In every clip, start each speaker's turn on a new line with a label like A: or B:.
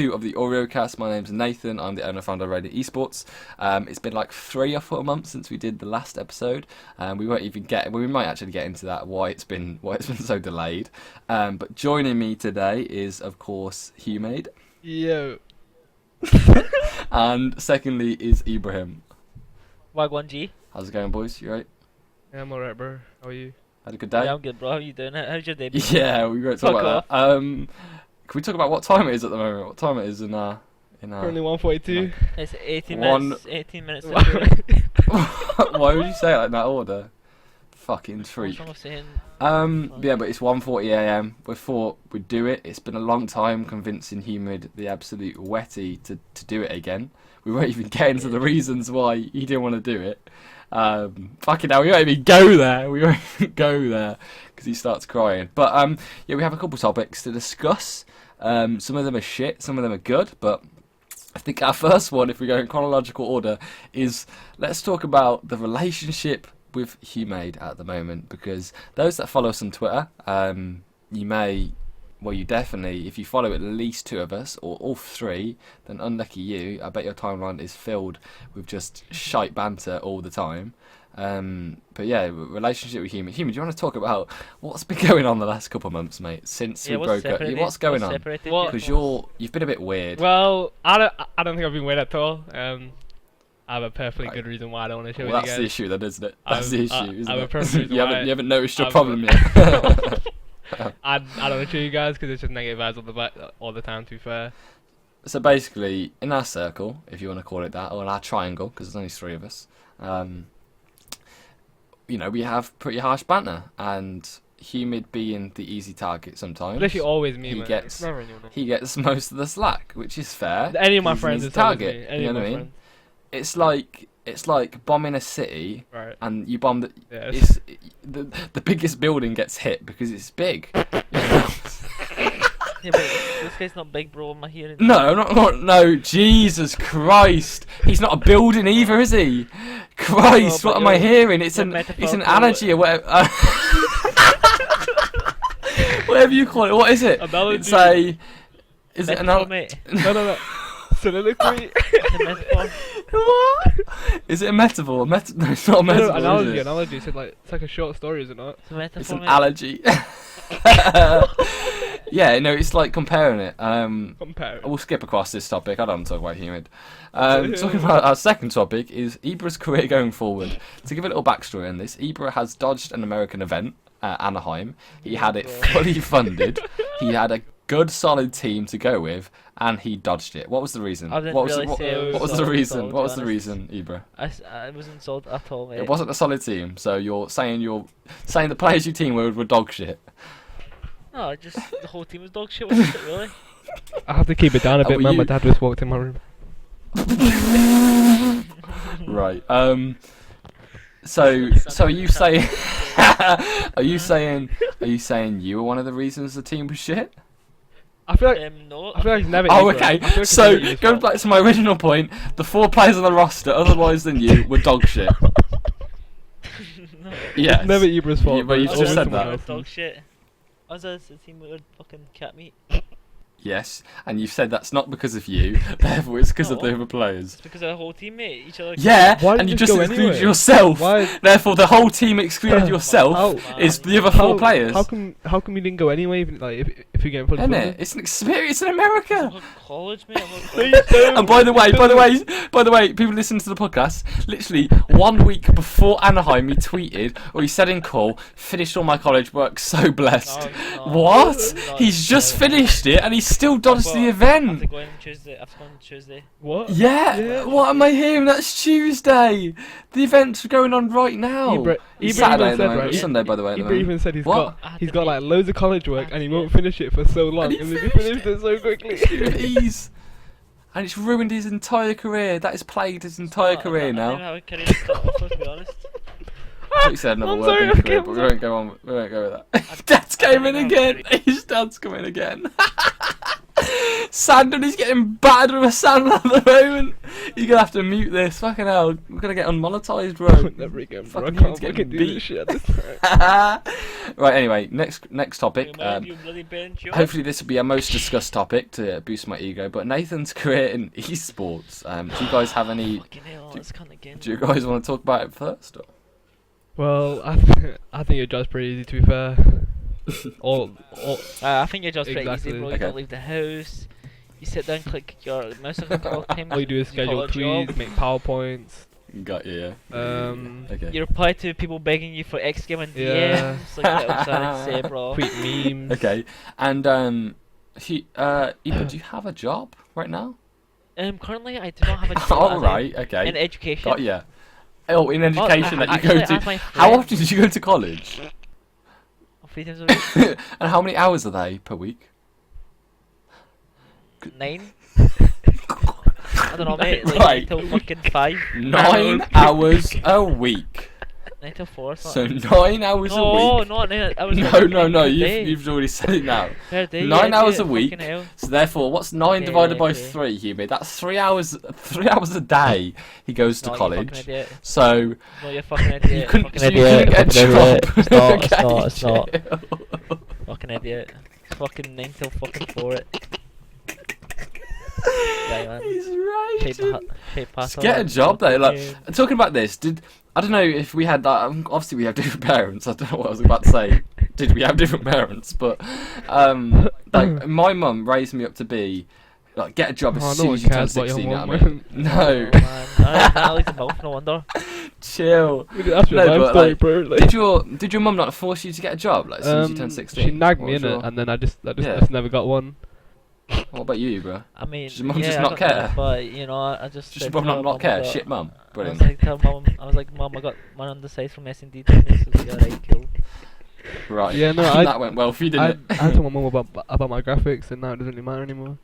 A: 2 of the Oreo cast. My name's Nathan. I'm the owner and founder of Radio Esports. It's been like 3 or 4 months since we did the last episode. We might actually get into that, why it's been so delayed. But joining me today is, of course, Humade.
B: Yo.
A: And secondly is Ibrahim.
C: Wagwan G.
A: How's it going, boys? You right?
B: Yeah, I'm alright, bro. How are you?
A: Had a good day?
C: Yeah, I'm good, bro. How you doing? How's your day been?
A: Yeah, we won't talk about that. Can we talk about what time it is at the moment? What time it is in
B: Currently 1:42.
C: It's 18
A: One-
C: minutes. 18 minutes.
A: Why would you say it in that order? Fucking freak.
C: What's wrong with saying?
A: Yeah, but it's 1:40 a.m. We thought we'd do it. It's been a long time convincing Humid, the absolute wetty, to do it again. We won't even get into the reasons why he didn't want to do it. Fucking hell, we won't even go there. We won't even go there because he starts crying. But yeah, we have a couple topics to discuss. Some of them are shit, some of them are good. But I think our first one, if we go in chronological order, is let's talk about the relationship with Humade at the moment, because those that follow us on Twitter, you definitely, if you follow at least 2 of us, or all 3, then unlucky you, I bet your timeline is filled with just shite banter all the time. But yeah, relationship with Humid. Humid, do you want to talk about what's been going on the last couple of months, mate, since we broke up? Yeah, what's going on? Because you've been a bit weird.
B: Well, I don't think I've been weird at all. I have a perfectly good reason why I don't want to share with you guys.
A: That's the issue then, isn't it? That's the issue, isn't
B: I have
A: it?
B: a perfect reason
A: you
B: why
A: haven't noticed your problem yet.
B: I don't want to show you guys because it's just negative vibes all the time, to be fair.
A: So basically, in our circle, if you want to call it that, or in our triangle, because there's only 3 of us, we have pretty harsh banter, and Humid being the easy target sometimes.
B: Literally always me,
A: he
B: man.
A: gets most of the slack, which is fair.
B: Any of my friends
A: is
B: is
A: target.
B: me. Any
A: you know
B: of
A: what
B: my
A: I mean?
B: friends.
A: It's like bombing a city,
B: right.
A: and you bomb the biggest building gets hit because it's big.
C: Yeah, but this guy's not big, bro. Am I hearing?
A: No, Jesus Christ. He's not a building either, is he? Christ, what am I hearing? It's an analogy or whatever. Whatever you call it. What is it?
B: Analogy.
A: Is it an
C: mate?
B: No. Soliloquy.
C: It's a metaphor.
A: What? Is it a metaphor? No, it's not a metaphor.
B: Analogy. It's like a short story, is it not?
C: It's a metaphor,
A: It's an
C: mate.
A: allergy. Yeah, no, it's like comparing it. We'll skip across this topic. I don't want to talk about Humid. Talking about our second topic is Ibra's career going forward. To give a little backstory on this, Ibra has dodged an American event at Anaheim. He had it fully funded. He had a good, solid team to go with, and he dodged it. What was the reason?
C: I didn't
A: What was
C: really say it
A: what
C: was
A: was the
C: solid,
A: reason?
C: to be
A: What was the
C: honest.
A: reason, Ibra?
C: I wasn't sold at all, mate.
A: It wasn't a solid team, so you're saying the players your team were dog shit.
C: No, the whole team was dog shit, wasn't it, really?
B: I have to keep it down a bit, man.
A: you-
B: My dad just walked in my room.
A: Right. So are you saying are you saying you were one of the reasons the team was shit?
B: I feel like
C: No.
B: I feel like it's never.
A: Oh,
B: Ibra. I
A: okay.
B: feel like it's
A: So
B: never Ibra's
A: going
B: fault.
A: back to my original point, the 4 players on the roster, otherwise than you, were dog shit.
C: No.
A: Yes.
B: It's never Ibra's fault.
A: Yeah, but you
B: It's
A: just
B: always
A: said
B: someone
A: that.
B: else's.
C: Dog shit. I was a team with fucking cat meat.
A: Yes, and you've said that's not because of you, therefore it's because of
C: No.
A: the other players.
C: It's because of the whole teammate, each other.
A: Yeah,
B: Why
A: and
B: did
A: you
B: you
A: just
B: go
A: excluded
B: anyway?
A: yourself.
B: Why?
A: Therefore, the whole team excluded
B: How?
A: yourself is the other 4 players.
B: How come you didn't go anyway? Even like if you get fully
A: Isn't
B: funded?
A: it? It's an experience in America.
C: I'm college, mate. I'm at college.
A: And by the way, people listen to the podcast. Literally 1 week before Anaheim, he tweeted or he said in call, "Finished all my college work, so blessed."
C: No,
A: What?
C: no,
A: He's just
C: no.
A: finished it and he still dodged the
C: I have to
A: event.
C: go in Tuesday. I have to go on Tuesday.
B: What?
A: Yeah. What am I hearing? That's Tuesday. The event's going on right now.
B: Ibra
A: It's
B: even
A: Saturday at the
B: said,
A: moment.
B: right?
A: It's Sunday, by the way. at the
B: Ibra
A: moment.
B: even said
A: What?
B: he's got like loads of college work and he won't finish it for so long,
A: he
B: and then he
A: finished
B: finished it so quickly.
A: With ease. And it's ruined his entire career. That has plagued his entire career
C: I
A: now.
C: don't know how a career to start off with, to be honest.
A: I thought you said another
B: I'm
A: word
B: sorry,
A: in
B: okay,
A: career,
B: I'm
A: but we
B: sorry.
A: won't go on. We won't go with that. Dad's came in again. His dad's coming again. Sandon is getting battered with a sandal at the moment. You're gonna have to mute this. Fucking hell, we're gonna get unmonetized, bro.
B: Never again, bro. I
A: Fucking
B: can't
A: get
B: fucking do
A: beat.
B: this shit at this time.
A: Right. Anyway, next topic.
C: You bloody bench, yo.
A: Hopefully this will be our most discussed topic to boost my ego. But Nathan's career in esports. Do you guys have any?
C: Fucking hell, that's kind of again.
A: Do you guys want to talk about it first? Or?
B: Well, I think your job's pretty easy, to be fair.
C: I think your job's pretty
B: Exactly.
C: easy, bro. You
A: Okay.
C: don't leave the house. You sit down, click your mouse all the time.
B: All you do is schedule
C: call a job.
B: tweets, make PowerPoints.
A: Got you. Yeah. Okay.
C: You reply to people begging you for X game and
B: Yeah.
C: DMs. Like that was sad to say, bro.
B: Tweet memes.
A: Okay. And Eva, do you have a job right now?
C: Currently I do not have a job.
A: All right. Okay.
C: In education.
A: Got ya. Oh, in education that you
C: actually,
A: go to.
C: ask my
A: How
C: friend.
A: often did you go to college?
C: 3 times a week.
A: And how many hours are they per week?
C: 9. I don't know, mate. Like
A: Right.
C: 9 till fucking 5.
A: 9 hours a week.
C: 9 till 4.
A: So 9 hours a
C: No,
A: week.
C: not 9. I was
A: No.
C: per
A: You've
C: day.
A: you've already said it now.
C: Per day,
A: 9
C: yeah,
A: hours
C: dude,
A: a week.
C: fucking hell.
A: So therefore, what's 9
C: Okay,
A: divided by
C: okay.
A: 3, Hubie? That's 3 hours. 3 hours a day. He goes to
C: No, you
A: college.
C: fucking idiot.
A: So
C: No, you're fucking idiot.
A: you couldn't,
C: Fucking
A: so you
C: idiot.
A: couldn't get a
C: Fucking
A: job.
C: idiot. It's not, it's
A: Okay,
C: not, it's not.
A: chill.
C: Fucking idiot. It's fucking 9 till fucking 4 it. Yeah, man.
A: He's right.
C: Shape pass
A: Get a job though. Like talking about this, I don't know if we had that. Obviously, we have different parents. I don't know what I was about to say. Did we have different parents? But like my mum raised me up to be like get a job as
B: Oh, no
A: soon
B: one
A: as you turn
B: cares about your
A: 16. You know
B: mum,
A: what I mean? No,
C: Oh, man. I like them both, no wonder.
A: chill.
B: That's your
A: No,
B: life
A: but,
B: story,
A: like,
B: bro. Like,
A: did your mum not force you to get a job like as soon as you turn 16?
B: She nagged
A: What
B: me
A: was
B: in it,
A: your-
B: and then I just
A: Yeah.
B: never got one.
A: What about you, bro?
C: I mean,
A: Does your mum
C: yeah,
A: just
C: I
A: not
C: got
A: care?
C: that, but you know, I just
A: Just
C: said
A: your
C: to
A: mum
C: her,
A: not care?
C: I got-
A: Shit, mum.
C: I was
A: Brilliant.
C: like, tell mum, mum, I got one on the side from S&D tennis. She was like, alright, cool.
A: Right.
B: Yeah, no,
A: that went well for you,
B: I
A: didn't it?
B: told my mum about my graphics, and now it doesn't really matter anymore.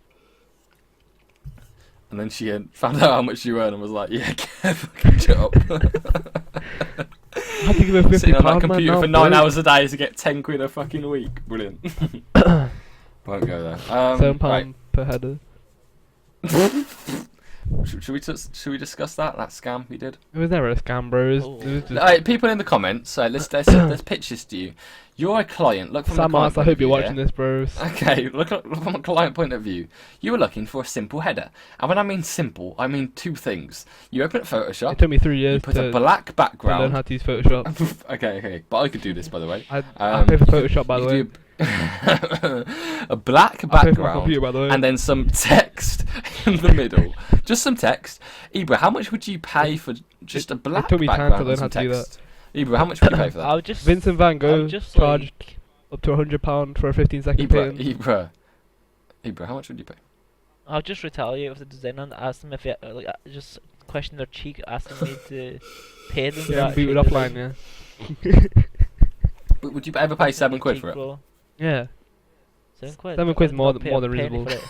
A: And then she found out how much you earn and was like, yeah, get a fucking job.
B: I had to give her £50
A: Sitting on that
B: man,
A: computer
B: now,
A: for 9
B: bro.
A: hours a day to get 10 quid a fucking week. Brilliant. Won't go there.
B: £7
A: Right.
B: per header.
A: Should we discuss that scam you did?
B: It was never a scam, bro. It
C: Oh.
B: was just
A: Alright, people in the comments, let's pitch this to you. You're a client. Look from the
B: Sam
A: client
B: Arts, I
A: point of
B: hope you're
A: view,
B: watching
A: yeah?
B: this, bro.
A: Okay, look from a client point of view. You were looking for a simple header. And when I mean simple, I mean 2 things. You open up
B: It
A: Photoshop,
B: took me 3
A: you
B: years
A: put a
B: to
A: black
B: learn
A: background.
B: how to use Photoshop.
A: okay, but I could do this, by the way.
B: I pay for Photoshop, by the way.
A: A black
B: I pay for my
A: background
B: computer, by the way.
A: and then some text in the middle. Just some text. Ibra, how much would you pay for just a black
B: took me time to
A: background
B: learn
A: and some
B: how to do
A: text? Ibra, how much would you pay for that?
C: I would just,
B: Vincent Van
C: I
B: Gogh
C: would just
B: charged
C: like,
B: up to £100 for a 15-second painting.
A: Ibra, how much would you pay?
C: I'll just retaliate with the designer and ask them if it, just question their cheek, asking me to pay them for
B: Yeah,
C: that.
B: beat it
C: shit,
B: offline,
C: like,
B: yeah.
A: Would you ever pay 7 quid
C: cheek,
A: for it?
C: bro.
B: Yeah.
C: 7 quid.
B: 7 quid's
C: I'd
B: more
C: not
B: than-
C: pay
B: more
C: a
B: than
C: penny
B: reasonable.
C: for it.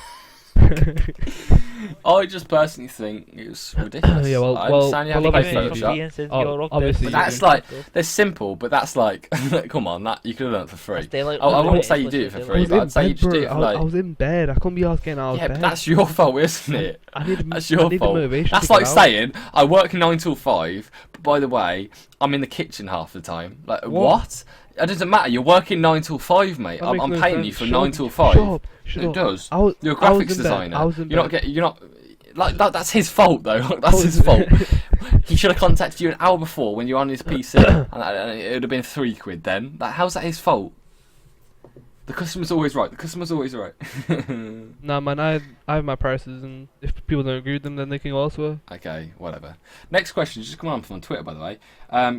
A: I just personally think it's ridiculous.
B: Yeah, well-
A: I
B: well-
A: understand you have
B: well,
A: to
C: Give
A: pay
C: it
B: obviously-
C: for
A: Photoshop.
C: free and says
B: Oh,
C: you're up
B: obviously
C: there.
A: But that's like, they're simple, but that's like, come on, that you could have done it for free.
C: That's daylight
A: I wouldn't
C: robbery,
A: say you
C: it's
A: do it for
C: literally
A: free,
B: I
A: but
B: was
A: I'd
B: in
A: say you
B: bed,
A: just do
B: bro.
A: it for
B: I
A: like...
B: was in bed. I couldn't be asking out of
A: Yeah,
B: bed.
A: but that's your fault, isn't it?
B: I need
A: That's
B: I
A: your
B: need
A: fault.
B: the motivation
A: That's
B: to
A: like
B: get out.
A: saying I work 9 till 5, but by the way, I'm in the kitchen half the time. Like what? It doesn't matter. You're working 9 till 5, mate.
B: That
A: I'm
B: makes no
A: paying
B: sense.
A: you for
B: Shut
A: 9
B: up,
A: till
B: Shut
A: 5.
B: up. Shut
A: It
B: up.
A: does.
B: I was,
A: You're a
B: I was
A: graphics
B: in bed.
A: designer.
B: I was in
A: You're not
B: bed.
A: getting. You're not. Like that's his fault though. That's his fault. He should have contacted you an hour before when you're on his PC, and it would have been 3 quid then. Like, how's that his fault? The customer's always right. The customer's always right.
B: Nah, man, I have my prices, and if people don't agree with them, then they can go elsewhere.
A: Okay, whatever. Next question, just come on from Twitter, by the way.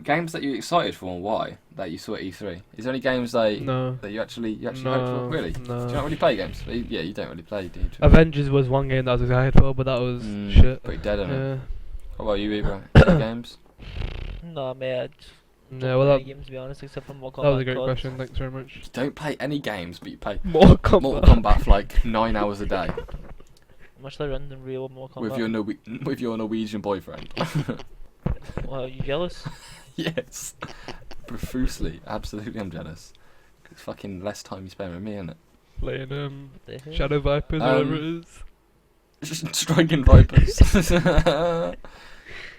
A: Games that you're excited for and why that you saw at E3. Is there any games
B: No.
A: that you actually hope for?
B: No.
A: Really?
B: No.
A: Do you not really play games? Yeah, you don't really play, do you?
B: Avengers was one game that I was excited for, but that was
A: Mm,
B: shit.
A: Pretty dead, isn't it?
B: Yeah.
A: What about you, Ibra? Any games?
C: No, mate.
B: Yeah, well, that,
C: games, to be honest, except for Mortal Kombat.
B: that was a great
C: COD.
B: question. Thanks very much.
A: You don't play any games, but you play
B: Mortal Kombat.
A: Mortal Kombat for like 9 hours a day
C: Much like run than real Mortal Kombat.
A: with your Norwegian boyfriend.
C: Well, are you jealous?
A: Yes. Profusely. Absolutely, I'm jealous. It's fucking less time you spend with me, isn't it?
B: Playing
C: The hell?
B: Shadow Vipers, whatever it is.
A: Striking Vipers.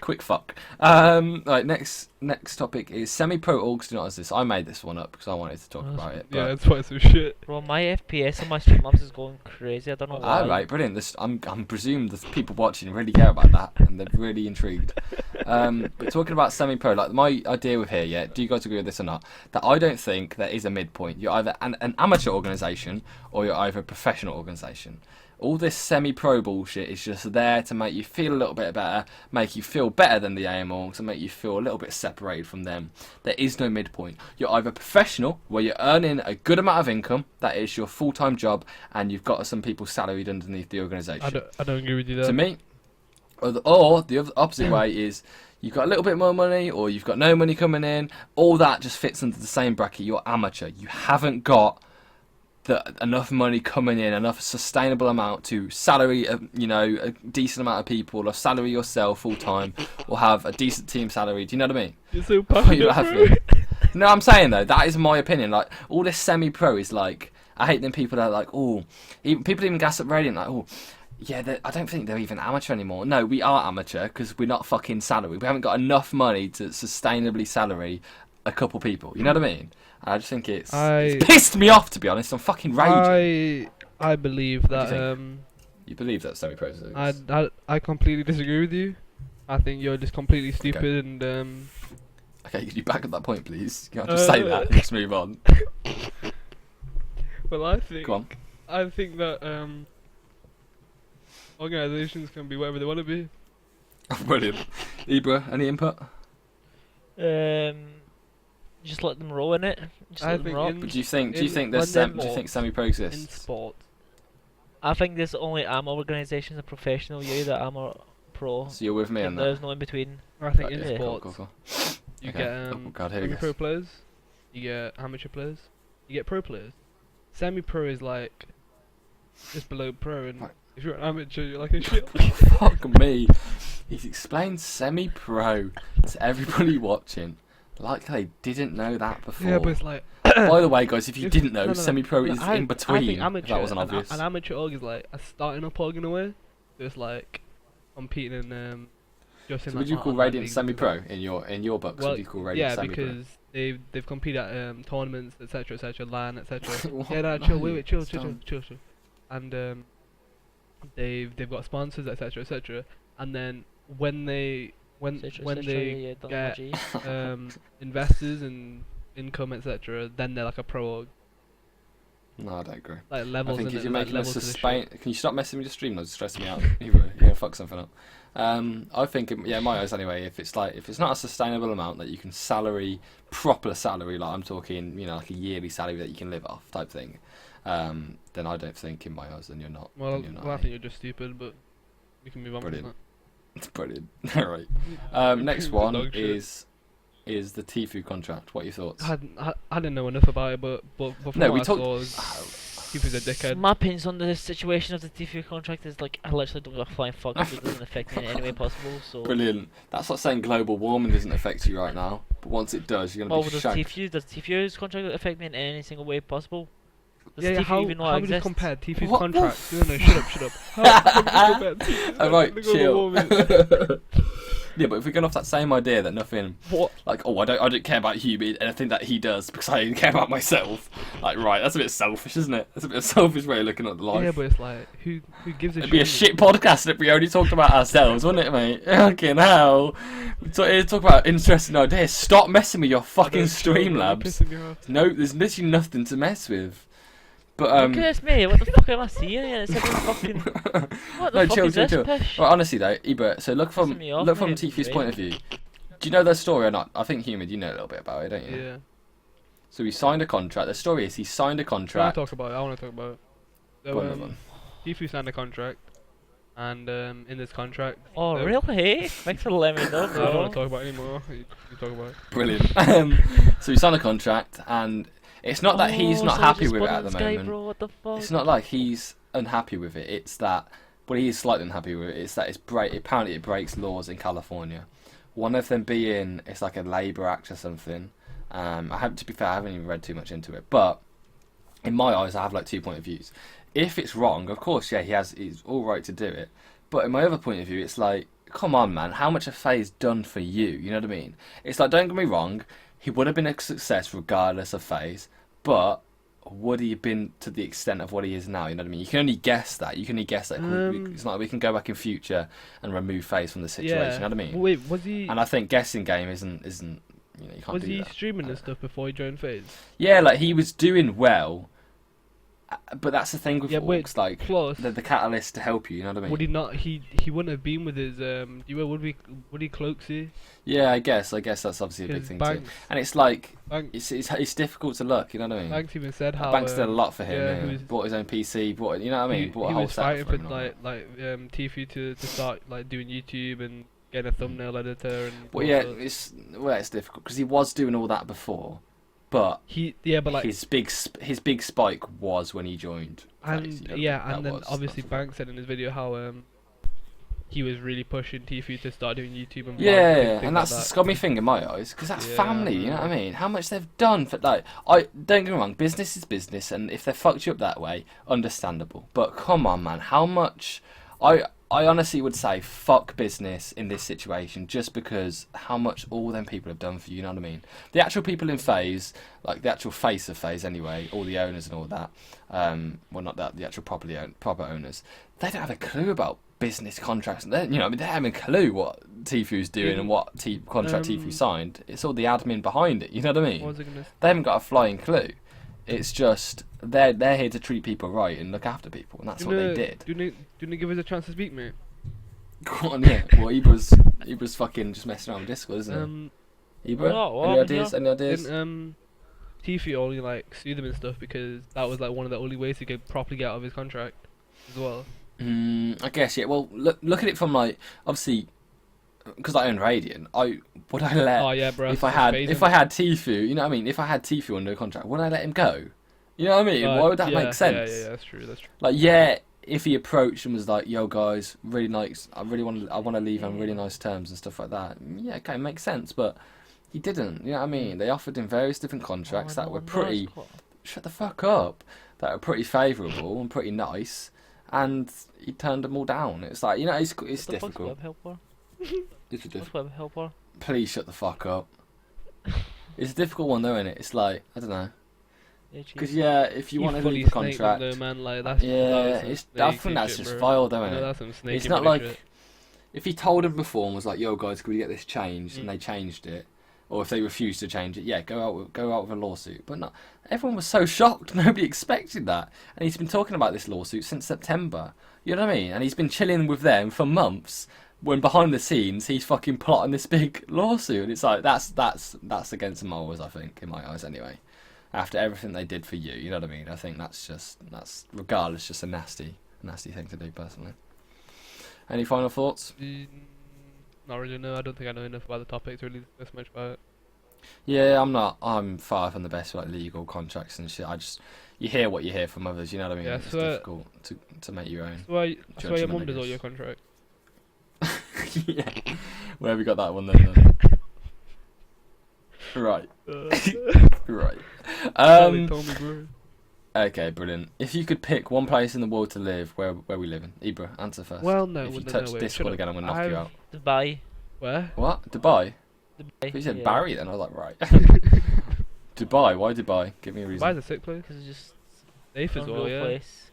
A: Quick fuck. Right, next topic is semi-pro orgs do not exist. I made this one up because I wanted to talk about it.
B: Yeah,
A: But...
B: it's quite some shit.
C: Bro, my FPS on my Streamlabs is going crazy. I don't know why.
A: Alright, brilliant. I'm presumed the people watching really care about that and they're really intrigued. But talking about semi-pro, like my idea with here, yeah, do you guys agree with this or not? That I don't think there is a midpoint. You're either an amateur organisation or you're either a professional organisation. All this semi-pro bullshit is just there to make you feel a little bit better, make you feel better than the AM orgs, and make you feel a little bit separated from them. There is no midpoint. You're either professional, where you're earning a good amount of income, that is your full-time job, and you've got some people salaried underneath the organisation.
B: I don't agree with you there.
A: To me, or the other opposite way is you've got a little bit more money, or you've got no money coming in. All that just fits into the same bracket. You're amateur. You haven't got enough money coming in, enough sustainable amount to salary a decent amount of people, or salary yourself full time, or have a decent team salary. Do you know what I mean?
B: You're so passionate, bro.
A: No, I'm saying though, that is my opinion. Like all this semi-pro is like, I hate them people that are like, oh, people even gas up Radiant like, oh, yeah, I don't think they're even amateur anymore. No, we are amateur because we're not fucking salary. We haven't got enough money to sustainably salary a couple people. You know what I mean? I just think it's pissed me off, to be honest. I'm fucking raging.
B: I believe that.
A: You believe that semi-pro exist?
B: I completely disagree with you. I think you're just completely stupid and.
A: Okay, can you back up that point, please? You can't just say that and just move on.
B: Well, I think.
A: Go on.
B: I think that organisations can be whatever they want to be.
A: Brilliant. Ibra, any input?
C: Just let them roll in it. Just let them rock.
A: But do you think semi-pro exists?
B: In sport.
C: I think there's only AMA organisations and professional. You're either AMA or pro.
A: So you're with me on that?
C: There's no in between.
B: I think in
C: Yeah.
B: sports,
A: Cool.
B: you
A: Okay.
B: get
A: Here we go.
B: semi-pro players, you get amateur players, you get pro players. Semi-pro is like just below pro, and
A: Right.
B: if you're an amateur, you're like a shit.
A: Fuck me. He's explained semi-pro to everybody watching. Like they didn't know that before.
B: Yeah, but it's like.
A: By the way, guys, if you didn't know,
B: No,
A: semi-pro is in
B: I
A: between.
B: think amateur,
A: If that wasn't obvious.
B: An amateur org is like a starting up org in a way. So it's like competing in just in.
A: So
B: like,
A: would you call
B: online
A: Radiant
B: leagues.
A: semi-pro in your books?
B: Well,
A: Would you call Radiant
B: yeah,
A: semi-pro?
B: because they've competed at tournaments, etc., LAN, etc.
A: What?
B: Yeah, no,
A: No,
B: chill, wait, chill,
A: it's done.
B: and they've got sponsors, etc., and then when they get investors and income, etc., then they're like a pro org.
A: No, I don't agree.
B: Like
A: I
B: levels.
A: think
B: and
A: if you're
B: like
A: making a
B: levels to the
A: sustain,
B: shit.
A: can you stop messing with your stream? That's stressing me out. You're gonna fuck something up. I think, in my eyes anyway, if it's not a sustainable amount that you can proper salary, like I'm talking, like a yearly salary that you can live off type thing, then I don't think, in my eyes, then you're not.
B: Well,
A: then you're not
B: I think you're just stupid, but we can move on
A: Brilliant.
B: from
A: It's brilliant. All right. Next
B: The
A: one
B: dog shit.
A: is the TFUE contract. What are your thoughts?
B: that. I didn't know enough about it, but from
A: No,
B: what
A: we
B: I
A: talked-
B: saw, he was a dickhead.
C: My opinions on the situation of the TFUE contract is like I literally don't give a flying fuck if it doesn't affect me in any way possible. So.
A: Brilliant. That's like saying global warming doesn't affect you right now, but once it does, you're gonna
C: Well,
A: be
C: does
A: shagged.
C: TFUE's contract affect me in any single way possible? Does
B: Yeah,
C: TFUE
B: how
C: even know I
B: would you
C: exist?
B: compare TFU's
A: What?
B: contract? No, shut up. How would you compare TFU's
A: Alright,
B: contract to
A: chill.
B: global warming?
A: Yeah, but if we're going off that same idea that nothing,
B: What?
A: like, I don't care about Hugh and anything that he does because I only care about myself. Like, right, that's a bit selfish, isn't it? That's a bit of a selfish way of looking at life.
B: Yeah, but it's like who gives a
A: It'd
B: shit?
A: be a shit podcast if we only talked about ourselves, wouldn't it, mate? Fucking hell. Talk about interesting ideas. Stop messing with your fucking Streamlabs.
B: Pissing me off.
A: No, there's literally nothing to mess with. But
C: Look at this, mate. What the fuck am I seeing here? It's every fucking. What the
A: No,
C: fuck
A: chill,
C: is
A: chill,
C: this
A: chill.
C: pish?
A: Well, honestly though, Ebert, so look from
C: Pissing me off, mate.
A: TFU's point of view. Do you know their story or not? I think Humid, you know a little bit about it, don't you?
B: Yeah.
A: So he signed a contract. The story is he signed a
B: I want
A: contract.
B: to talk about it. I want to talk about it.
A: Go
B: So,
A: on, go on.
B: TFUE signed a contract, and in this contract.
C: Oh,
B: uh,
C: really? Thanks for letting me know,
B: I don't want
C: bro.
B: to talk about it anymore. You talk about it.
A: Brilliant. So he signed a contract, and it's not that he's
C: Oh,
A: not
C: so
A: happy
C: just
A: with it
C: put
A: at
C: on
A: the
C: Sky,
A: moment.
C: bro, what the fuck?
A: It's not like he's unhappy with it. It's that, well, he is slightly unhappy with it. It's that apparently it breaks laws in California. One of them being it's like a labour act or something. To be fair, I haven't even read too much into it, but in my eyes, I have like 2 point of views. If it's wrong, of course, yeah, he's all right to do it. But in my other point of view, it's like, come on, man, how much have FaZe done for you? You know what I mean? It's like, don't get me wrong, he would have been a success regardless of FaZe, but would he have been to the extent of what he is now? You know what I mean? You can only guess that. It's not like we can go back in future and remove FaZe from the situation.
B: Yeah.
A: You know what I mean?
B: Wait, was he?
A: And I think guessing game isn't you know, you can't
B: Was
A: do
B: he
A: that.
B: streaming and stuff before he joined FaZe?
A: Yeah, like he was doing well, but that's the thing with
B: wait,
A: orgs, like
B: plus,
A: the catalyst to help you. You know what I mean?
B: would he not? He wouldn't have been with his duo. Would he Cloaksy?
A: Yeah, I guess that's obviously a big thing too. And it's like it's difficult to look. You know what I mean?
B: Banks even said how
A: Banks did a lot for him.
B: yeah,
A: Yeah. Bought his own PC. You know what I mean? Bought a whole
B: he was
A: setup
B: fighting
A: for
B: for
A: him.
B: like TFUE to start like doing YouTube and getting a thumbnail editor and.
A: Well, yeah, it's difficult because he was doing all that before, but
B: but
A: his big spike was when he joined.
B: And
A: FaZe, you know,
B: and then obviously
A: that's
B: Banks said in his video how he was really pushing TFUE to start doing YouTube and vlogs
A: yeah,
B: things
A: and that's
B: like
A: the
B: that.
A: scummy thing in my eyes because that's
B: Yeah,
A: family. You know what I mean? How much they've done for like don't get me wrong, business is business, and if they fucked you up that way, understandable. But come on, man, how much I honestly would say fuck business in this situation just because how much all them people have done for you, you know what I mean? The actual people in FaZe, like the actual face of FaZe anyway, all the owners and all that, well not that, the actual proper owners, they don't have a clue about business contracts. They, you know, I mean, they haven't a clue what TFUE's doing and what contract TFUE signed. It's all the admin behind it, you know what I mean?
B: What was I gonna say?
A: They haven't got a flying clue. It's just they're here to treat people right and look after people, and that's what they did.
B: Do you give us a chance to speak, mate?
A: Go on, yeah. Well, Ibra's fucking just messing around with Discord, isn't he? Ibra, any ideas? Any ideas?
B: Didn't TFUE only like sue them and stuff because that was like one of the only ways to properly get out of his contract as well.
A: I guess, yeah. Well, look at it from like obviously because I own Radiant. Would I let?
B: Oh yeah, bro.
A: If I had TFUE, you know what I mean? If I had TFUE under contract, would I let him go? You know what I mean? Why would that make sense?
B: Yeah, that's true. That's true.
A: Like, yeah, if he approached and was like, "Yo, guys, really nice. I want to leave on really nice terms and stuff like that." Yeah, okay, makes sense. But he didn't. You know what I mean? They offered him various different contracts that were pretty. Shut the fuck up. That were pretty favourable and pretty nice, and he turned them all down. It's like, you know, it's difficult. It's difficult. Please shut the fuck up. It's a difficult one though, isn't it? It's like, I don't know. Because if you want to leave a contract,
B: though, man, like,
A: I think that's just vile, though, isn't it? It's not like if he told him before and was like, "Yo, guys, could we get this changed?" and they changed it, or if they refused to change it, yeah, go out with a lawsuit. But not everyone was so shocked. Nobody expected that, and he's been talking about this lawsuit since September. You know what I mean? And he's been chilling with them for months. When behind the scenes he's fucking plotting this big lawsuit, and it's like that's against the morals, I think, in my eyes anyway. After everything they did for you, you know what I mean? I think that's regardless just a nasty thing to do personally. Any final thoughts?
B: Not really. No, I don't think I know enough about the topic to really discuss much about it.
A: Yeah, I'm far from the best with like legal contracts and shit. You hear what you hear from others, you know what I mean?
B: Yeah,
A: it's difficult to make your own.
B: That's why your mum does all your contract.
A: Yeah. Where have we got that one then? Right. Right. Okay, brilliant. If you could pick one place in the world to live, where we live in? Ibra, answer first.
B: Well, no.
A: If you touch Discord again, I'm going to knock you out.
C: Dubai.
B: Where?
A: What? Dubai?
C: Dubai.
A: You said Barry then, I was like, right. Dubai, why Dubai? Give me a reason.
B: Dubai's a sick place.
C: Because it's just
B: safe as well, yeah.
C: place.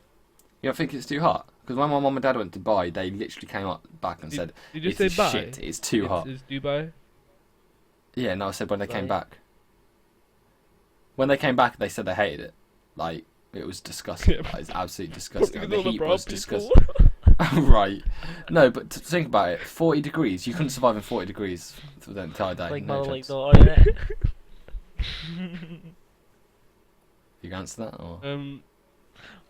A: You don't think it's too hot? Because when my mum and dad went to Dubai, they literally came back and said,
B: Did you
A: it's
B: say Dubai?
A: shit, it's too hot.
B: Is Dubai?
A: Yeah, no, I said when they came back. When they came back, they said they hated it. Like, it was disgusting.
B: Yeah.
A: Like, it's absolutely disgusting.
B: Look
A: The
B: at all
A: heat
B: the
A: was
B: brown
A: disgusting. Right. No, but to think about it, 40 degrees. You couldn't survive in 40 degrees for the entire day.
C: Like
A: no
C: Mother
A: chance.
C: Lake though, innit?
A: You can answer that? Or?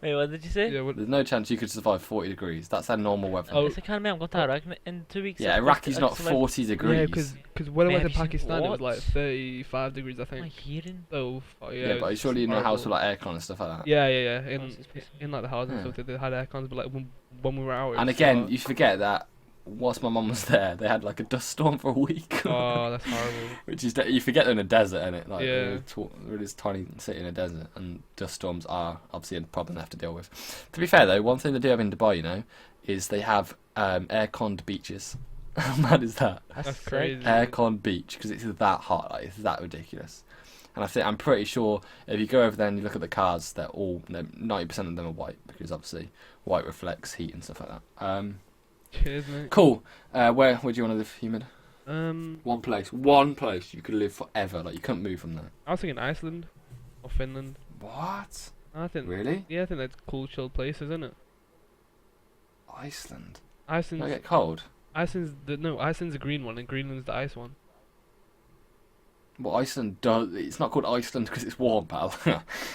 C: Wait, what did you say?
B: Yeah,
A: There's no chance you could survive 40 degrees. That's our normal weather.
B: Oh.
C: Yes, I can, mate. I'm going to Iraq in 2 weeks.
A: Yeah, Iraqi's not 40 degrees.
B: yeah, because when I went to
C: Mate, have you seen
B: Pakistan, it was
C: what?
B: like 35 degrees, I
C: Am I
B: think.
C: hearing?
B: So,
A: Yeah, but
B: it's
A: surely in your house with
B: horrible.
A: like aircon and stuff like that.
B: Yeah. In
C: It's pissing.
B: in like the house and
A: Yeah.
B: stuff, they had aircons, but like when we were out. it
A: And
B: was
A: again,
B: so
A: you forget that whilst my mum was there, they had like a dust storm for a week.
B: Oh, that's horrible.
A: Which is you forget they're in a desert, innit? Like
B: Yeah.
A: we're this tiny city in a desert, and dust storms are obviously a problem they have to deal with. To be fair though, one thing they do have in Dubai, you know, is they have air-conned beaches. How mad is that?
B: That's crazy.
A: Air-conned beach, because it's that hot, like, it's that ridiculous. And I'm pretty sure if you go over there and you look at the cars, they're all 90% of them are white, because obviously white reflects heat and stuff like that.
B: Cheers, mate.
A: Cool. Where do you want to live, Humid?
B: One
A: One place you could live forever. Like you couldn't move from there.
B: I was thinking Iceland or Finland.
A: What?
B: I think.
A: Really?
B: Yeah, I think that's cool, chill places, isn't it?
A: Iceland.
B: Iceland's
A: Don't get cold.
B: Iceland's the green one, and Greenland's the ice one.
A: Well, Iceland does. It's not called Iceland because it's warm, pal.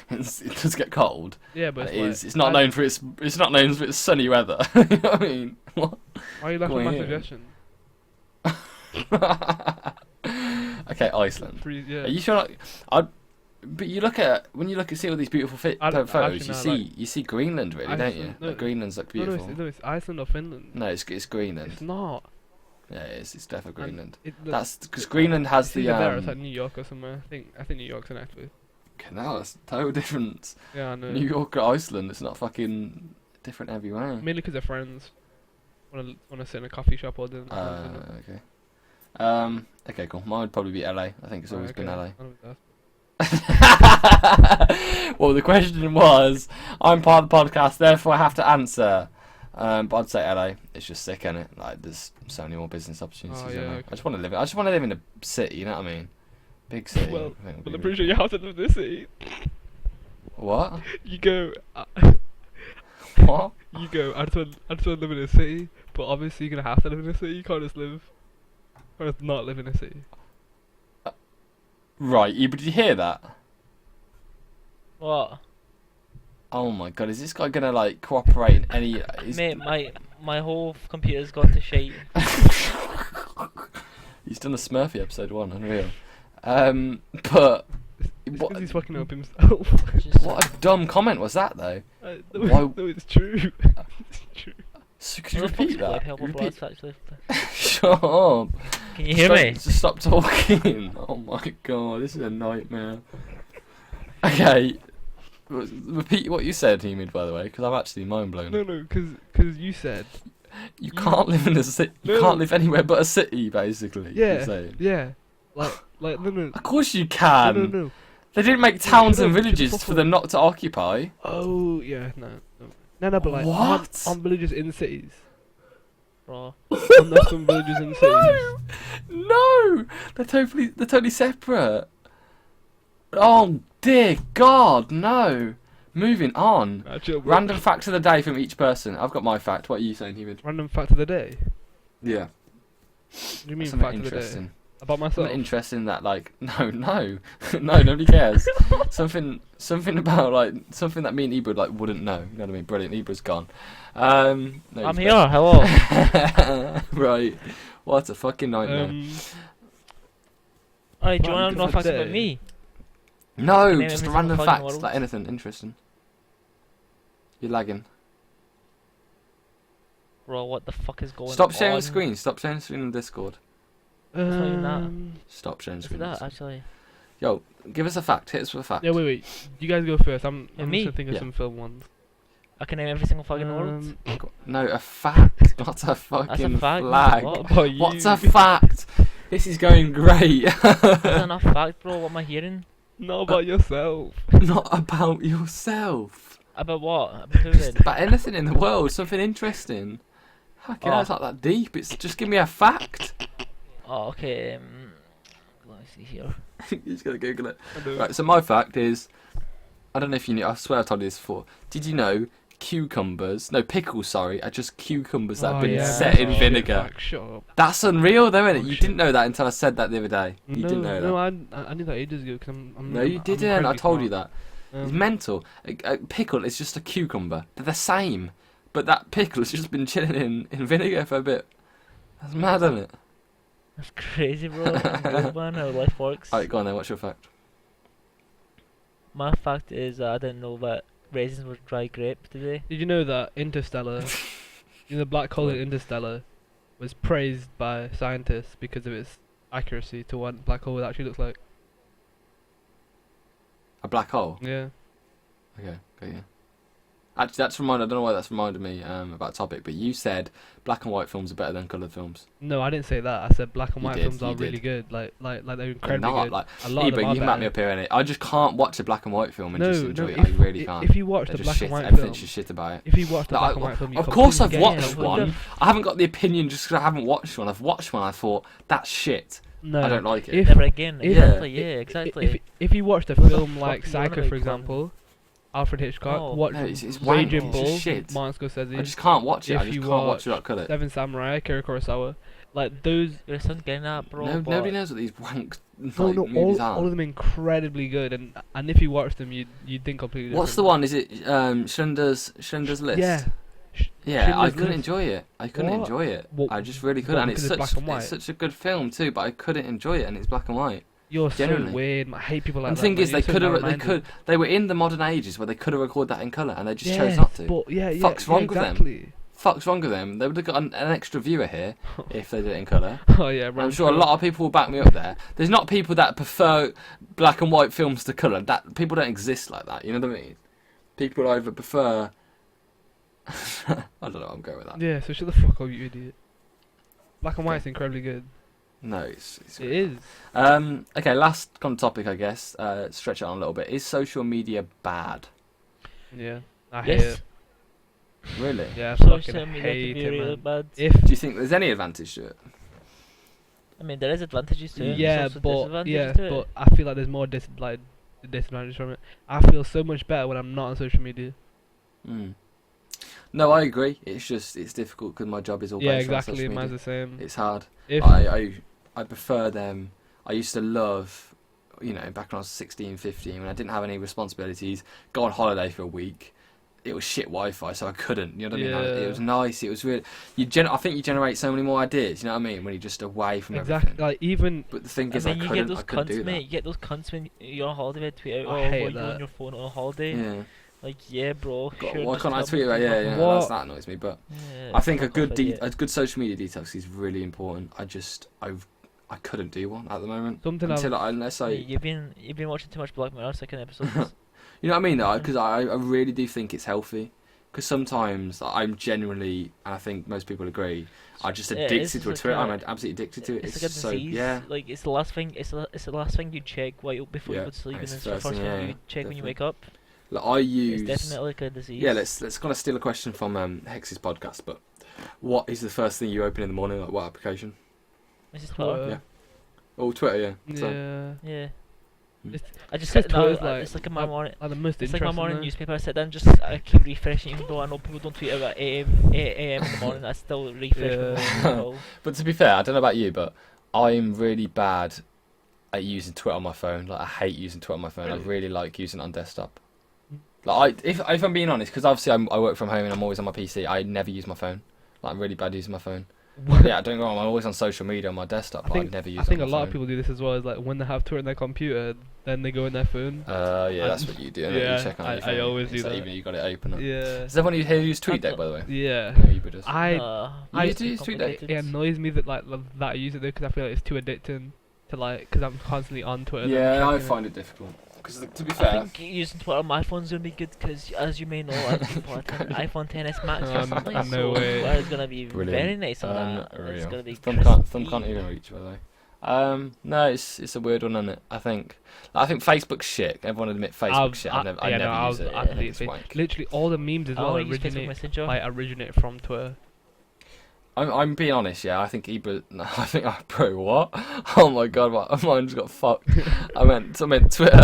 A: It does get cold.
B: Yeah, but
A: And it's not known for its. It's not known for its sunny weather. You know what I mean? What?
B: Why are you laughing
A: Go
B: at my
A: on,
B: suggestion?
A: Okay, Iceland.
B: Yeah.
A: Are you sure? But you look at see all these beautiful photos.
B: Actually,
A: You see Greenland, really, don't you?
B: Iceland, no,
A: Like, Greenland's like
B: No,
A: beautiful.
B: it's Iceland or Finland.
A: No, it's Greenland.
B: It's not.
A: Yeah, it is. It's definitely Greenland.
B: That's
A: That's because Greenland has the
B: It's like New York or somewhere. I think New York's an actually.
A: Canal. It's a total difference.
B: Yeah, I know.
A: New York or Iceland. It's not fucking different every way.
B: Mainly because they're friends. Wanna sit in a coffee shop all day.
A: Okay. Okay, cool. Mine would probably be LA. I think it's always been LA. Well, the question was, I'm part of the podcast, therefore I have to answer. But I'd say LA. It's just sick, innit? Like, there's so many more business opportunities.
B: Oh,
A: in
B: yeah,
A: there.
B: okay.
A: I just want to live. I just want to live in a city. You know what I mean? Big city.
B: Well,
A: I think would
B: But
A: be
B: I'm pretty sure you have to live in this city.
A: What?
B: You go.
A: What?
B: You go. I just want to live in a city, but obviously you're gonna have to live in a city. You can't just not live in a city.
A: Right. Did you hear that?
C: What?
A: Oh my god, is this guy gonna like cooperate in any?
C: Mate, my whole computer's gone to shit.
A: He's done a Smurfy episode 1, unreal. But
B: It's
A: what?
B: 'cause he's fucking up himself.
A: What a dumb comment was that, though.
B: No, it's true. It's true.
A: So could you repeat that?
C: Repeat. Actually.
A: Shut up.
C: Can you hear me?
A: Just stop talking. Oh my god, this is a nightmare. Okay. Repeat what you said, Humid, by the way, because I'm actually mind blown.
B: No, because you said.
A: You can't live in a city. You can't live anywhere but a city, basically. you're saying.
B: Yeah. Like no.
A: Of course you can.
B: No.
A: They didn't make towns
B: shut
A: and
B: up,
A: villages
B: shut
A: for them not to occupy.
B: Oh yeah, no. But like
A: What?
B: on villages in cities.
C: Bro.
B: There's some villages in cities.
A: No, they're totally separate. Oh dear God, no. Moving on.
B: Actually,
A: Random fact of the day from each person. I've got my fact. What are you saying, Humid?
B: Random fact of the day.
A: Yeah.
B: What do you mean
A: Something
B: fact of the day?
A: interesting.
B: About myself.
A: Something interesting that like no, nobody cares. something about like something that me and Ibra like wouldn't know. You know what I mean? Brilliant. Ibra's gone. No,
C: I'm
A: he's
C: here.
A: back.
C: Hello.
A: Right. What a fucking nightmare.
C: Alright, do you
B: Right,
C: want to know
B: good
C: facts
B: day.
C: about me?
A: No,
C: Name
A: just a
C: every
A: random
C: single
A: fact,
C: fucking
A: like
C: world.
A: anything interesting. You're lagging.
C: Bro, what the fuck is going on?
A: Stop sharing the screen. Stop sharing the screen on Discord.
C: not even that.
A: Stop sharing the
C: Look
A: screen.
C: at
A: on
C: that,
A: Discord.
C: actually.
A: Yo, give us a fact. Hit us with a fact.
B: Yeah, wait. You guys go first. I'm
C: me?
B: just gonna think of
A: Yeah.
B: some film ones.
C: I can name every single fucking word.
A: No, a fact, not a fucking
C: fact,
A: flag.
C: what?
B: About you.
A: What's a fact? This is going great.
C: That's enough fact, bro. What am I hearing?
B: Not about yourself.
A: Not about yourself.
C: About what? About who then?
A: About anything in the world. Something interesting. Fucking hell, it's not that deep. It's just give me a fact.
C: Oh, okay. Let me see here.
A: You're just gonna Google it. Right. So my fact is, I don't know if you knew. I swear I've told you this before. Did you know pickles? Sorry, are just cucumbers that have been set in vinegar.
B: Shut up.
A: That's unreal, though, isn't it?
B: Oh,
A: You
B: shit.
A: didn't know that until I said that the other day. You didn't know that.
B: No, I knew that ages ago. Cause I'm
A: No, you didn't. I told you that. It's
B: Um,
A: mental. A pickle is just a cucumber. They're the same, but that pickle has just been chilling in vinegar for a bit. That's mad, isn't it?
C: That's crazy, bro. Good man, how life works.
A: Alright, go on then. What's your fact?
C: My fact is I didn't know that raisins were dry grape today.
B: Did you know that Interstellar, in the black hole in Interstellar, was praised by scientists because of its accuracy to what black hole actually looks like.
A: A black hole.
B: Yeah.
A: Okay, yeah. Actually, that's reminded. I don't know why that's reminded me about a topic, but you said black and white films are better than coloured films.
B: No, I didn't say that. I said black and
A: You
B: white
A: did,
B: films
A: you
B: are really
A: did.
B: good. Like they're
A: They're
B: incredibly
A: not
B: good.
A: like.
B: A lot of
A: But
B: them are
A: you can back me
B: better.
A: up here, innit? I just can't watch a black and white film and just enjoy it. I really can't.
B: If you watch
A: They're
B: the
A: just
B: black
A: shit.
B: and white
A: Everything's
B: film,
A: just shit about it.
B: if you watch the
A: Like,
B: black and white film, you
A: of course I've
B: completely
A: watched
B: get it.
A: one. I haven't got the opinion just because I haven't watched one. I've watched one. I thought that's shit.
B: No,
A: I don't like it.
B: If-
C: Never again.
B: if-
C: Exactly. Yeah. Exactly.
B: If you watched a
C: What the
B: film
C: fuck
B: like
C: do you wanna
B: Psycho,
C: make
B: for
C: fun?
B: example, Alfred Hitchcock,
C: Oh.
B: watch
A: No, it's wank.
B: Raging
A: It's
B: Bull,
A: just shit.
B: Martin Scorsese,
A: I just can't watch it. I
B: if
A: just
B: you
A: can't watch
B: watch
A: without colour.
B: Seven Samurai, Akira Kurosawa, like those.
C: Your son's getting that, bro.
A: No,
C: but
A: nobody knows what these wank
B: No,
A: movies are.
B: all of them incredibly good, and if you watch them, you'd think completely different.
A: What's the one? Is it Schindler's List?
B: Yeah.
A: Yeah, I
B: Schindler's
A: couldn't
B: List.
A: enjoy it. I couldn't
B: What?
A: enjoy it.
B: What-
A: I just really
B: what,
A: couldn't. And it's
B: because it's
A: such
B: black and white?
A: it's such a good film too, but I couldn't enjoy it, and it's black and white.
B: You're
A: Generally.
B: so weird. I hate people like
A: And
B: that.
A: the thing
B: man.
A: is, they
B: You're so
A: could have,
B: narrow-minded.
A: they were in the modern ages where they could have recorded that in colour, and they just chose
B: Yes,
A: not to.
B: But yeah,
A: Fuck's wrong with them?
B: exactly.
A: Fuck's wrong with them? They would have got an extra viewer here if they did it in colour.
B: Oh yeah,
A: I'm sure a lot of people will back me up there. There's not people that prefer black and white films to colour. That people don't exist like that. You know what I mean? People either prefer. I don't know. I'm going with that.
B: Yeah, so shut the fuck up, you idiot. Black and white's incredibly good.
A: No, it's
B: It is.
A: okay, last kind of topic, I guess. Stretch it on a little bit. Is social media bad?
B: Yeah, I hate
C: Yes.
B: it.
A: Really?
B: Yeah, I
C: Social
B: fucking
C: media can
B: hate
C: be
B: it,
C: really
B: man.
C: bad.
B: If
A: Do you think there's any advantage to it?
C: I mean, there is advantages to it.
B: yeah,
C: There's also
B: but
C: disadvantages to
B: but
C: it.
B: I feel like there's more disadvantages from it. I feel so much better when I'm not on social media.
A: Mm. No, I agree. It's just it's difficult because my job is all
B: Yeah,
A: based on
B: exactly.
A: social
B: Mine's
A: media.
B: the same.
A: It's hard.
B: If
A: I prefer them. I used to love, back when I was 16, 15, when I didn't have any responsibilities, go on holiday for a week. It was shit Wi-Fi, so I couldn't. You know what I mean? It was nice. It was really. I think you generate so many more ideas. You know what I mean? When you're just away from
B: exactly,
A: everything.
B: like even
A: But the thing
C: I
A: is,
C: mean,
A: I
C: you get
A: couldn't.
C: those
A: I couldn't do
C: cunts, mate.
A: that.
C: You get those cunts when you're on holiday with Twitter.
B: I
C: Oh,
B: hate
C: what you
B: that.
C: on your phone on holiday?
A: Yeah.
C: Like, yeah, bro.
A: God,
C: sure,
A: why
C: just
A: can't I
C: tell
A: tweet
C: me
A: about?
C: to
A: Yeah, yeah.
B: What?
A: That annoys me. But
C: Yeah,
A: I think a
C: fuck off, idiot.
A: good social media detox is really important. I couldn't do one at the moment
B: something I've
A: unless I.
C: You've been watching too much Black Mirror second episodes.
A: You know what I mean, though? Because I really do think it's healthy. Because sometimes I'm genuinely, and I think most people agree, I'm just
C: Yeah,
A: addicted
C: it's
A: to
C: like
A: Twitter.
C: a-
A: I'm absolutely addicted to it.
C: It's like a
A: so
C: disease.
A: yeah.
C: Like it's the last thing. It's the last thing you check before
A: Yeah,
C: you go to sleep,
A: and
C: and
A: it's
C: it's
A: the
C: the
A: first
C: first
A: thing,
C: thing
A: yeah,
C: you check when you
A: definitely.
C: wake up.
A: Like I use.
C: It's definitely like a disease.
A: Yeah, let's kind of steal a question from Hex's podcast. But what is the first thing you open in the morning? Like what application?
C: This is
B: Twitter.
C: Twitter.
A: Yeah. Oh, Twitter. Yeah. So,
B: yeah.
C: Yeah.
A: Mm.
B: It's,
C: I just
B: Because
C: sit now.
B: Twitter's like-
C: It's like my morning.
B: are the most
C: It's like my
B: interesting.
C: morning
B: though.
C: newspaper. I sit down, just I keep refreshing, even though I know people don't tweet about 8 a.m. in the morning. I still refresh my
B: Yeah.
C: morning call.
A: but to be fair, I don't know about you, but I'm really bad at using Twitter on my phone. Like I hate using Twitter on my phone. I really like using it on desktop. Like if I'm being honest, because obviously I work from home and I'm always on my PC. I never use my phone. Like I'm really bad using my phone. Yeah, don't get me wrong. I'm always on social media on my desktop, but I never use.
B: I think
A: it
B: a
A: on my
B: lot of
A: phone.
B: people do this as well. Is like when they have Twitter on their computer, then they go on their phone.
A: Yeah, that's what you do. innit?
B: Yeah,
A: You check on your
B: I
A: phone.
B: always do
A: It's like
B: that.
A: Even you got it open. Up.
B: Yeah.
A: Does everyone here use TweetDeck, by the way?
B: Yeah.
A: No, you does.
B: I
A: You
C: it's
A: do
C: too
A: use TweetDeck?
C: complicated.
B: It annoys me that that I use it though, because I feel like it's too addicting to because I'm constantly on Twitter.
A: Yeah, I find it difficult. Because to be
C: I
A: fair,
C: think using Twitter on my phone's gonna be good because, as you may know, other people have an iPhone XS Max recently,
B: no
C: so
B: way.
C: Twitter's gonna be
A: Brilliant.
C: very nice on that. It's
A: Unreal.
C: gonna be
A: Thumb can't
C: crispy.
A: even reach, by the way. No, it's a weird one, isn't it? I think Facebook's shit. Everyone admit Facebook's shit. I never use it.
B: I
A: I think
B: delete
A: it's
B: it.
A: wank.
B: Literally all the memes as
C: I
B: well
C: only use Facebook
B: originate
C: Messenger.
B: originate from Twitter.
A: I'm being honest, yeah. I think bro, what? Oh my god, mine just got fucked. I meant Twitter.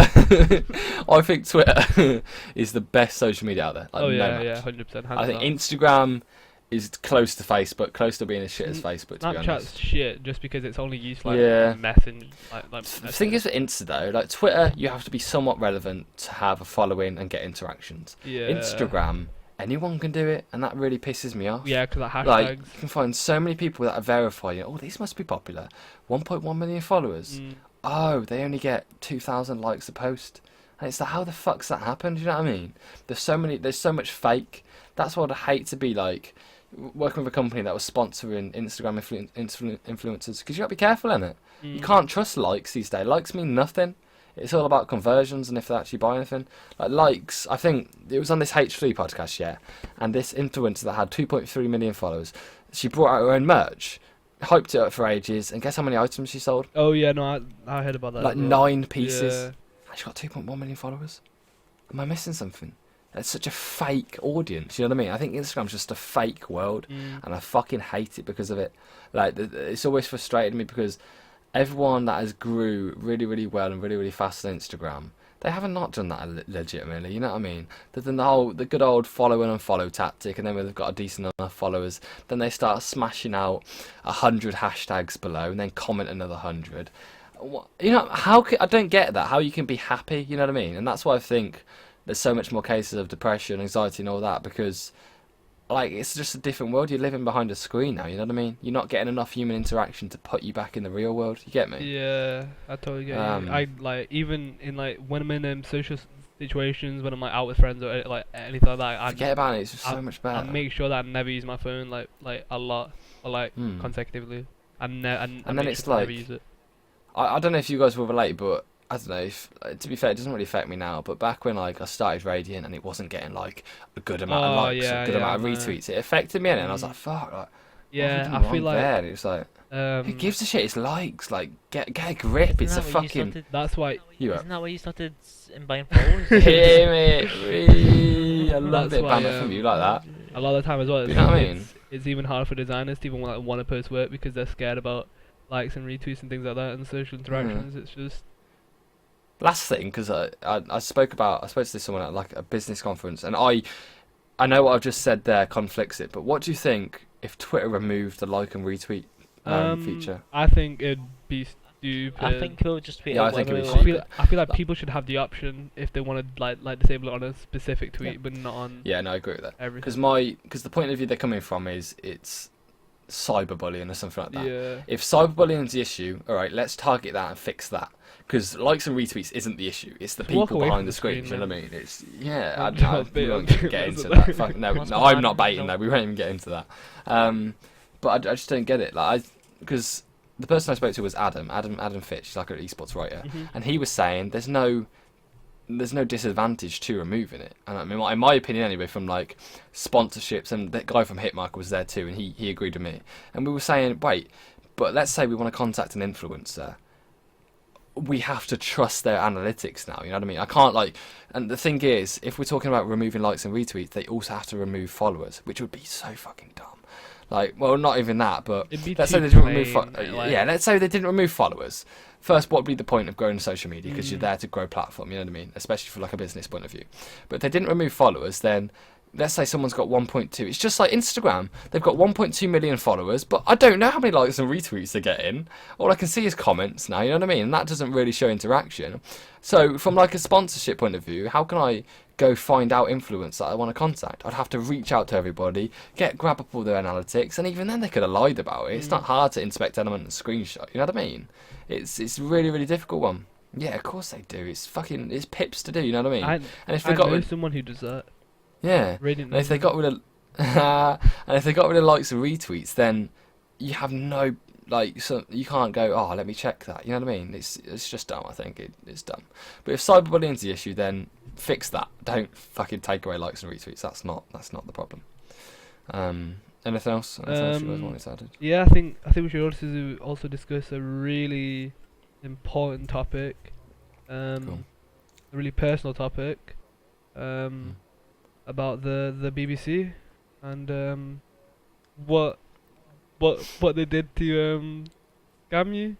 A: I think Twitter is the best social media out there. Like,
B: Oh
A: no
B: yeah,
A: match.
B: yeah, 100%.
A: I think Instagram is close to Facebook, close to being as shit as Facebook. To be
B: Snapchat's
A: honest.
B: shit just because it's only used like
A: Yeah.
B: messaging.
A: The thing is, for Insta though, like Twitter, you have to be somewhat relevant to have a following and get interactions.
B: yeah.
A: Instagram, anyone can do it, and that really pisses me off.
B: Yeah, because like hashtags.
A: Like you can find so many people that are verifying. Oh, these must be popular. 1.1 million followers.
B: Mm.
A: Oh, they only get 2,000 likes a post. And it's like, how the fuck's that happened? Do you know what I mean? There's so much fake. That's what I hate to be like. working with a company that was sponsoring Instagram influencers, because you got to be careful in it. You can't trust likes these days. Likes mean nothing. It's all about conversions and if they actually buy anything. Like likes, I think it was on this H3 podcast, yeah, and this influencer that had 2.3 million followers, she brought out her own merch, hyped it up for ages, and guess how many items she sold?
B: Oh yeah, no, I heard about that.
A: Like
B: as well.
A: 9 pieces.
B: Yeah.
A: And she got 2.1 million followers. Am I missing something? It's such a fake audience, you know what I mean? I think Instagram's just a fake world, and I fucking hate it because of it. Like, it's always frustrated me because everyone that has grew really, really well and really, really fast on Instagram, they haven't not done that legitimately, you know what I mean? They've done the good old follow and unfollow tactic, and then when they've got a decent enough followers, then they start smashing out 100 hashtags below and then comment another 100. You know, I don't get that, how you can be happy, you know what I mean? And that's why I think there's so much more cases of depression, anxiety and all that, because like it's just a different world. You're living behind a screen now, you know what I mean? You're not getting enough human interaction to put you back in the real world. You get me?
B: Yeah, I totally get you. I like, even in like when I'm in social situations, when I'm like out with friends or like anything like that, I
A: forget about it. It's just so much better.
B: I make sure that I never use my phone like a lot or like consecutively. And then
A: it's like,
B: never use it.
A: I don't know if you guys will relate, but I don't know, if, to be fair, it doesn't really affect me now, but back when like I started Radiant and it wasn't getting like a good amount of likes, a good amount of retweets, it affected me, and I was like, fuck, like,
B: I feel like
A: there? And it was like, who gives a shit? It's likes, like get a grip. It's a fucking.
B: That's why.
C: Isn't that why you started buying followers?
A: Hear me? I love it, banner from you like that.
B: A lot of the time as well.
A: You know what I mean?
B: It's even harder for designers to even want to post work because they're scared about likes and retweets and things like that and social interactions. It's just.
A: Last thing, because I spoke to this someone at like a business conference, and I know what I've just said there conflicts it, but what do you think if Twitter removed the like and retweet feature?
B: I think it'd be stupid.
C: I think people just tweet.
A: Yeah, I think it'd be stupid.
B: I feel like people should have the option if they want to like disable it on a specific tweet, but not on.
A: Yeah, no, I agree with that.
B: Everything.
A: Because the point of view they're coming from is it's cyberbullying or something like that.
B: Yeah.
A: If cyberbullying is the issue, all right, let's target that and fix that. Because likes and retweets isn't the issue; it's the people behind the screen. You know what I mean? It's we won't get into that. Fuck, no, I'm not baiting. No, we won't even get into that. But I just don't get it. Like, because the person I spoke to was Adam Fitch. He's like an esports writer, and he was saying there's no disadvantage to removing it. And I mean, in my opinion, anyway, from like sponsorships, and that guy from Hitmarker was there too, and he agreed with me. And we were saying, wait, but let's say we want to contact an influencer. We have to trust their analytics now, you know what I mean? I can't like, and the thing is, if we're talking about removing likes and retweets, they also have to remove followers, which would be so fucking dumb. Like, well, not even that, but let's say they didn't remove let's say they didn't remove followers. First, what would be the point of growing social media? Because you're there to grow platform, you know what I mean? Especially for like a business point of view. But if they didn't remove followers, then let's say someone's got 1.2. It's just like Instagram. They've got 1.2 million followers, but I don't know how many likes and retweets they're getting. All I can see is comments now, you know what I mean? And that doesn't really show interaction. So from like a sponsorship point of view, how can I go find out influence that I want to contact? I'd have to reach out to everybody, grab up all their analytics, and even then they could have lied about it. It's not hard to inspect element and screenshot, you know what I mean? It's a really, really difficult one. Yeah, of course they do. It's pips to do, you know what I mean?
B: And if they got someone who does that. Yeah, and
A: if they got rid of likes and retweets, then you have no so you can't go, oh, let me check that. You know what I mean? It's just dumb. I think it's dumb. But if cyberbullying's the issue, then fix that. Don't fucking take away likes and retweets. That's not the problem. Anything else? You guys wanted to add?
B: Yeah, I think we should also discuss a really important topic,
A: cool.
B: A really personal topic. About the BBC and what they did to scam you.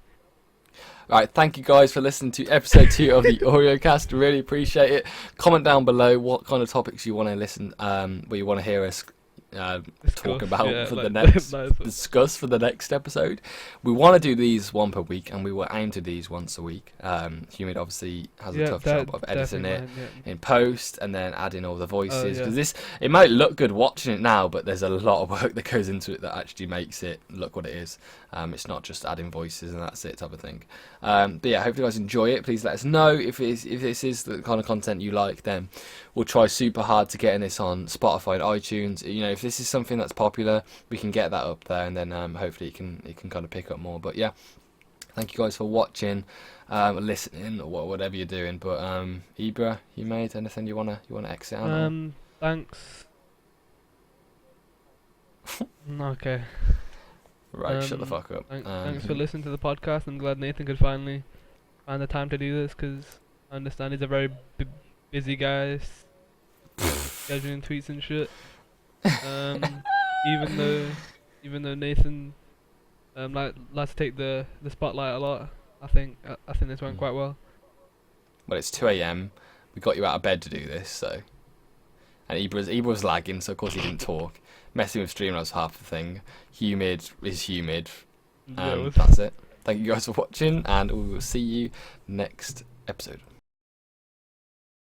A: Right, thank you guys for listening to episode 2 of the Oreo cast. Really appreciate it. Comment down below what kind of topics you want to listen, what you want to hear us talk about for the next discuss for the next episode. We want to do these one per week, and we will aim to these once a week. Humid obviously has a tough job of editing it in post and then adding all the voices, because it might look good watching it now, but there's a lot of work that goes into it that actually makes it look what it is. It's not just adding voices and that's it type of thing. But yeah, hope you guys enjoy it. Please let us know if this is the kind of content you like. Then we'll try super hard to getting this on Spotify and iTunes. You know, if if this is something that's popular, we can get that up there, and then hopefully it can kind of pick up more. But yeah, thank you guys for watching, listening, or whatever you're doing. But Ibra, you made anything you wanna exit out on?
B: Thanks. Okay.
A: Right, shut the fuck up.
B: Thanks for listening to the podcast. I'm glad Nathan could finally find the time to do this, because I understand he's a very busy guy, scheduling tweets and shit. Even though Nathan likes to take the spotlight a lot, I think this went quite well.
A: Well, it's 2 a.m. We got you out of bed to do this, so. And Ibra was lagging, so of course he didn't talk. Messing with Streamlabs half the thing. Humid is humid. And that's it. Thank you guys for watching, and we will see you next episode.